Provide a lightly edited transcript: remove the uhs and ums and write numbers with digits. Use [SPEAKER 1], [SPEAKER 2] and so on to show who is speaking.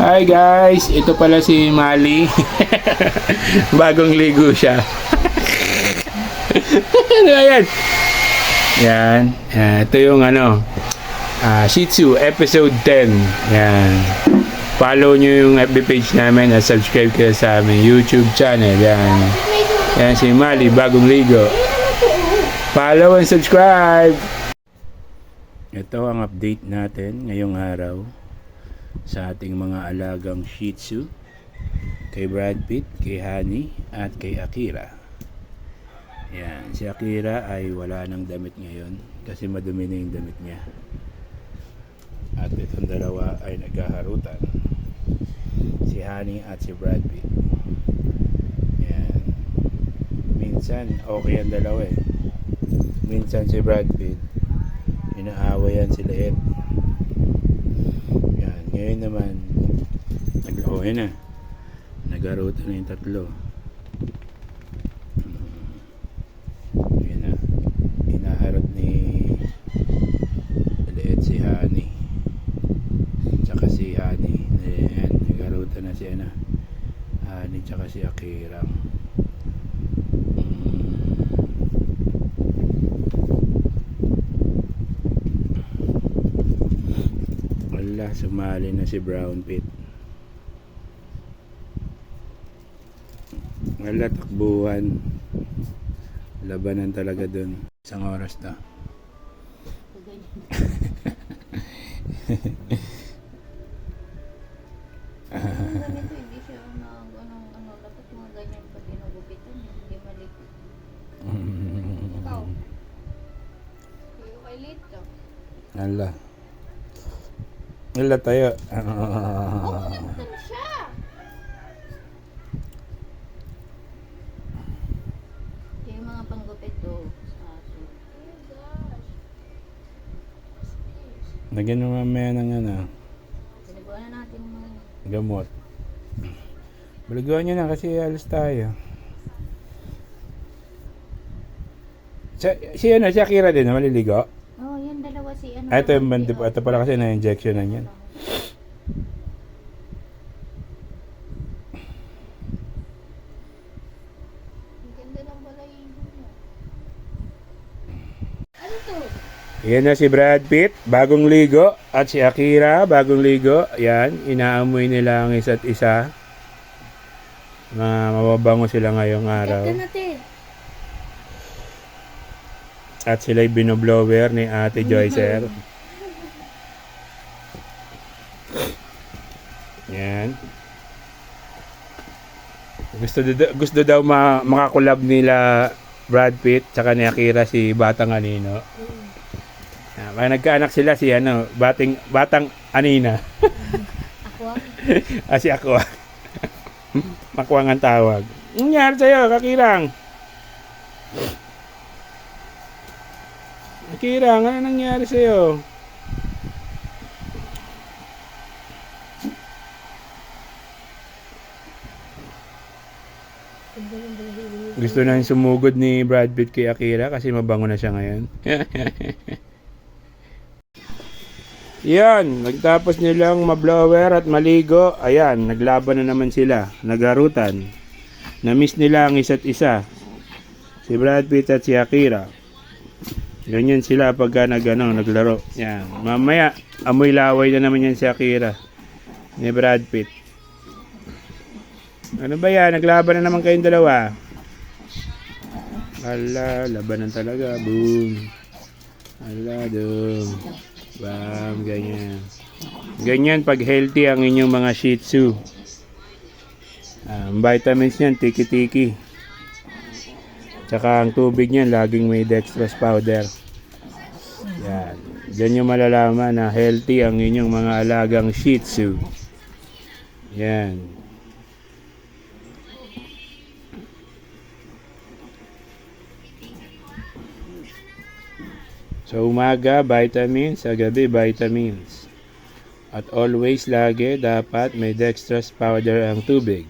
[SPEAKER 1] Hi guys, ito pala si Mali. Bagong ligo siya. Ano ba yan? Yan. Ito yung Shih Tzu episode 10. Yan. Follow nyo yung FB page namin at subscribe kayo sa aming YouTube channel. Yan. Yan si Mali, bagong ligo. Follow and subscribe. Ito ang update natin ngayong araw sa ating mga alagang Shih Tzu, kay Brad Pitt, kay Honey at kay Akira. Yan, si Akira ay wala ng damit ngayon kasi madumi na yung damit niya. At itong dalawa ay naghaharutan, si Honey at si Brad Pitt. Yan. Minsan okay ang dalawa eh. Minsan si Brad Pitt inaawayan sila Ed. Yan, ngayon naman yun na, nagarutan na yung tatlo. Yan na, inaharap ni Ed si Honey tsaka si Honey. Yan, nagarutan na si Honey tsaka si Akira. Wala, sumali na si Brown Pitt. Wala, takbuhan, labanan talaga dun. Isang oras na.
[SPEAKER 2] Hindi siya dapat mga ganyan pag ginugupitan, hindi malik. Ikaw? Kayo kay Lito?
[SPEAKER 1] Wala. Wala tayo.
[SPEAKER 2] Nandun siya! Yung mga panggupit to sa aso. Oh gosh.
[SPEAKER 1] Lagyan mo mamaya ng
[SPEAKER 2] Sinagawa na natin mga
[SPEAKER 1] gamot. Baliguan nyo na kasi alas tayo. Si Akira din, maliligo?
[SPEAKER 2] oh, yan dalawa si
[SPEAKER 1] Ito yung bandi po. Ito pala kasi na-injection na yan.
[SPEAKER 2] Ang ganda ng balayibo niya. Ano to?
[SPEAKER 1] Yan na si Brad Pitt, bagong ligo. At si Akira, bagong ligo. Yan, inaamoy nila ang isa't isa. Mababango sila ngayong araw.
[SPEAKER 2] Ganda natin.
[SPEAKER 1] At sila'y binoblower ni Ate Joycer. Yan. Gusto daw makakulab nila Brad Pitt tsaka ni Akira si Batang Anino. Kaya nagkaanak sila si Batang Anina.
[SPEAKER 2] Ako?
[SPEAKER 1] Si Aqua. Makwang ang tawag. Ano nangyari sa'yo, Kakirang? Akira, ano nangyari sa'yo? Gusto na sumugod ni Brad Pitt kay Akira kasi mabango na siya ngayon. Yan, nagtapos nilang mablower at maligo. Ayan, naglaban na naman sila. Nagarutan. Na-miss nila ang isa't isa. Si Brad Pitt at si Akira. Ganyan sila pagka naglaro. Yan. Mamaya, amoy laway na naman yan si Akira ni Brad Pitt. Ano ba yan? Naglaban na naman kayong dalawa. Ala, labanan talaga. Boom. Ala, doom. Bam, ganyan. Ganyan pag healthy ang inyong mga Shih Tzu. Vitamins niyan, tiki-tiki. Tsaka ang tubig niyan, laging may dextrose powder. Yan. Diyan nyo malalaman na healthy ang inyong mga alagang Shih Tzu. Yan. Sa umaga, vitamins. Sa gabi, vitamins. At always lagi, dapat may dextrose powder ang tubig.